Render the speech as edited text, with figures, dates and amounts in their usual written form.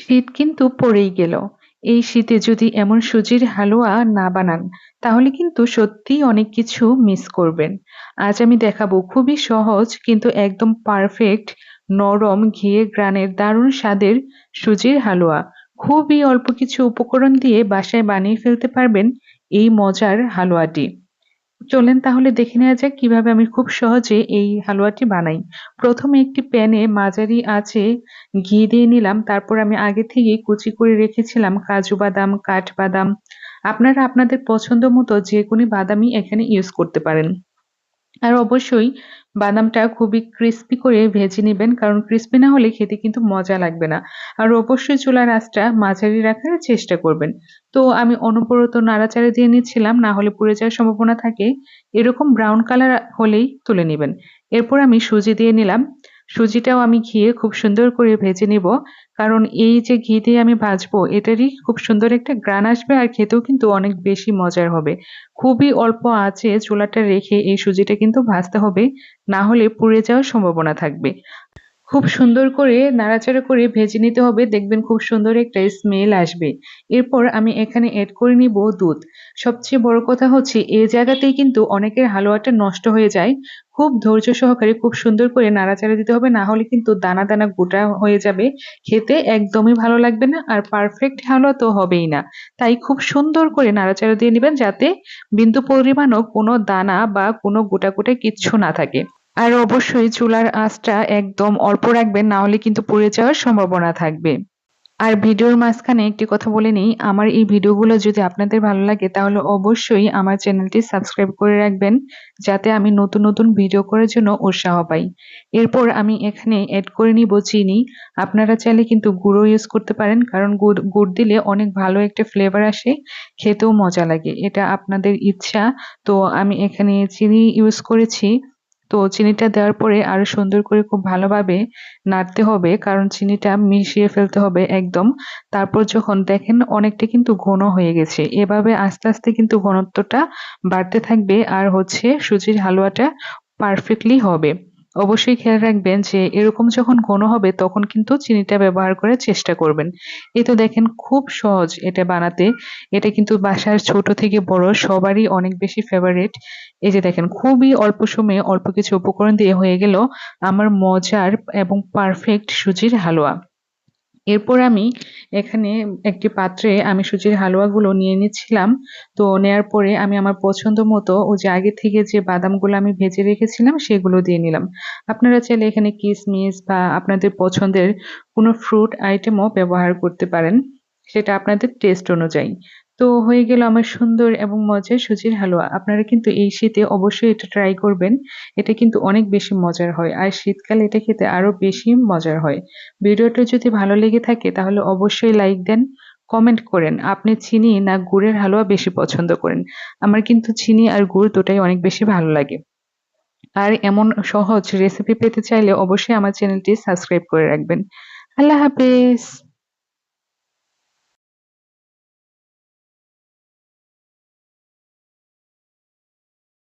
শীত কিন্তু পড়েই গেল। এই শীতে যদি এমন সুজির হালুয়া না বানান, তাহলে কিন্তু সত্যিই অনেক কিছু মিস করবেন। আজ আমি দেখাবো খুবই সহজ কিন্তু একদম পারফেক্ট, নরম ঘিয়ে গ্রানের দারুণ স্বাদের সুজির হালুয়া। খুবই অল্প কিছু উপকরণ দিয়ে বাসায় বানিয়ে ফেলতে পারবেন এই মজার হালুয়াটি। চলেন তাহলে দেখে নেওয়া যাক কিভাবে আমি খুব সহজে এই হালুয়াটি বানাই। প্রথমে একটি প্যানে মাঝারি আঁচে ঘি দিয়ে নিলাম। তারপর আমি আগে থেকেই কুচি করে রেখেছিলাম কাজু বাদাম, কাঠবাদাম। আপনারা আপনাদের পছন্দ মতো যেকোনো বাদামই এখানে ইউজ করতে পারেন। আর অবশ্যই বাদামটা খুবই ক্রিস্পি করে ভেজে নিবেন, কারণ ক্রিস্পি না হলে খেতে কিন্তু মজা লাগবে না। আর অবশ্যই চুলার আঁচটা মাঝারি রাখার চেষ্টা করবেন। তো আমি অনবরত নাড়াচাড়া দিয়ে নিচ্ছিলাম, না হলে পুড়ে যাওয়ার সম্ভাবনা থাকে। এরকম ব্রাউন কালার হলেই তুলে নিবেন। এরপর আমি সুজি দিয়ে নিলাম। সুজিটাও আমি ঘিয়ে খুব সুন্দর করে ভেজে নিব, কারণ এই যে ঘি দিয়ে আমি ভাজবো এটারই খুব সুন্দর একটা ঘ্রাণ আসবে আর খেতেও কিন্তু অনেক বেশি মজার হবে। খুবই অল্প আঁচে চুলাটা রেখে এই সুজিটা কিন্তু ভাজতে হবে, না হলে পুড়ে যাওয়ার সম্ভাবনা থাকবে। খুব সুন্দর করে নাড়াচাড়া করে ভেজে নিতে হবে, দেখবেন খুব সুন্দর একটা স্মেল আসবে। এরপর আমি এখানে এড করে নিব দুধ। সবচেয়ে বড় কথা হচ্ছে এই জায়গাতেই কিন্তু অনেকের হালুয়াটা নষ্ট হয়ে যায়। খুব ধৈর্য সহকারে খুব সুন্দর করে নাড়াচাড়া দিতে হবে, না হলে কিন্তু দানা দানা গোটা হয়ে যাবে। খেতে একদমই ভালো লাগবে না আর পারফেক্ট হালুয়া তো হবেই না। তাই খুব সুন্দর করে নাড়াচাড়া দিয়ে নিবেন, যাতে বিন্দু পরিমাণও কোনো দানা বা কোনো গোটা গোটা কিচ্ছু না থাকে। আর অবশ্যই চুলার আঁচটা একদম অল্প রাখবেন, না হলে কিন্তু পুড়ে যাওয়ার সম্ভাবনা থাকবে। আর ভিডিওর মাঝখানে একটি কথা বলে নিই, আমার এই ভিডিওগুলো যদি আপনাদের ভালো লাগে তাহলে অবশ্যই আমার চ্যানেলটি সাবস্ক্রাইব করে রাখবেন, যাতে আমি নতুন নতুন ভিডিও করার জন্য উৎসাহ পাই। এরপর আমি এখানে এড করে নিব চিনি। আপনারা চাইলে কিন্তু গুঁড়ো ইউজ করতে পারেন, কারণ গুড় গুড় দিলে অনেক ভালো একটা ফ্লেভার আসে, খেতেও মজা লাগে। এটা আপনাদের ইচ্ছা। তো আমি এখানে চিনি ইউজ করেছি। তো চিনিটা দেওয়ার পরে আরো সুন্দর করে খুব ভালোভাবে নাড়তে হবে, কারণ চিনিটা মিশিয়ে ফেলতে হবে একদম। তারপর যখন দেখেন অনেকটা কিন্তু ঘন হয়ে গেছে, এভাবে আস্তে আস্তে কিন্তু ঘনত্বটা বাড়তে থাকবে আর হচ্ছে সুজির হালুয়াটা পারফেক্টলি হবে। অবশ্যই খেয়াল রাখবেন যে এরকম যখন ঘন হবে তখন কিন্তু চিনিটা ব্যবহার করার চেষ্টা করবেন। এই তো দেখেন খুব সহজ এটা বানাতে। এটা কিন্তু বাসার ছোট থেকে বড় সবারই অনেক বেশি ফেভারিট। এই যে দেখেন খুবই অল্প সময়ে অল্প কিছু উপকরণ দিয়ে হয়ে গেল আমার মজার এবং পারফেক্ট সুজির হালুয়া। এরপর আমি এখানে একটি পাত্রে আমি সুজির হালুয়াগুলো নিয়ে নিচ্ছিলাম। তো নেয়ার পরে আমি আমার পছন্দ মতো ও যে আগে থেকে যে বাদামগুলো আমি ভেজে রেখেছিলাম সেগুলো দিয়ে নিলাম। আপনারা চাইলে এখানে কিশমিশ বা আপনাদের পছন্দের কোনো ফ্রুট আইটেমও ব্যবহার করতে পারেন, সেটা আপনাদের টেস্ট অনুযায়ী। তো হয়ে গেল আমার সুন্দর এবং মজার সুজির হালুয়া। আপনারা কিন্তু এই শীতে অবশ্যই এটা ট্রাই করবেন। এটা কিন্তু অনেক বেশি মজার হয় আর শীতকালে এটা খেতে আরো বেশি মজার হয়। ভিডিওটা যদি ভালো লেগে থাকে তাহলে অবশ্যই লাইক দেন, কমেন্ট করেন আপনি চিনি না গুড়ের হালুয়া বেশি পছন্দ করেন। আমার কিন্তু চিনি আর গুড় দুটাই অনেক বেশি ভালো লাগে। আর এমন সহজ রেসিপি পেতে চাইলে অবশ্যই আমার চ্যানেলটি সাবস্ক্রাইব করে রাখবেন। আল্লাহ হাফেজ।